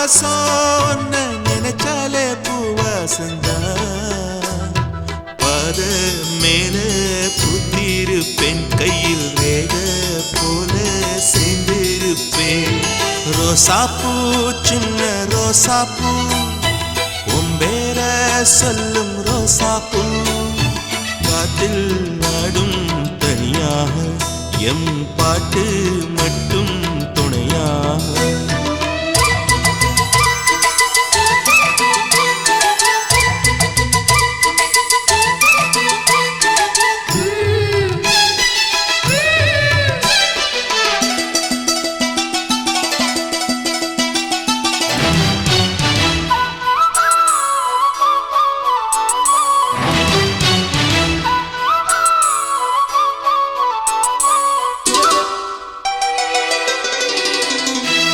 வாசம் நினைச்சாலே பூவாசந்தா பாத மேல புத்திருப்பேன் கையில் ரேக போல சேர்ந்திருப்பேன் ரோசாப்பூ சின்ன ரோசாப்பூ உம்பேர சொல்லும் ரோசாப்பூ காத்தில் நாடும் தனியாக எம் பாட்டு மட்டும் துணையாக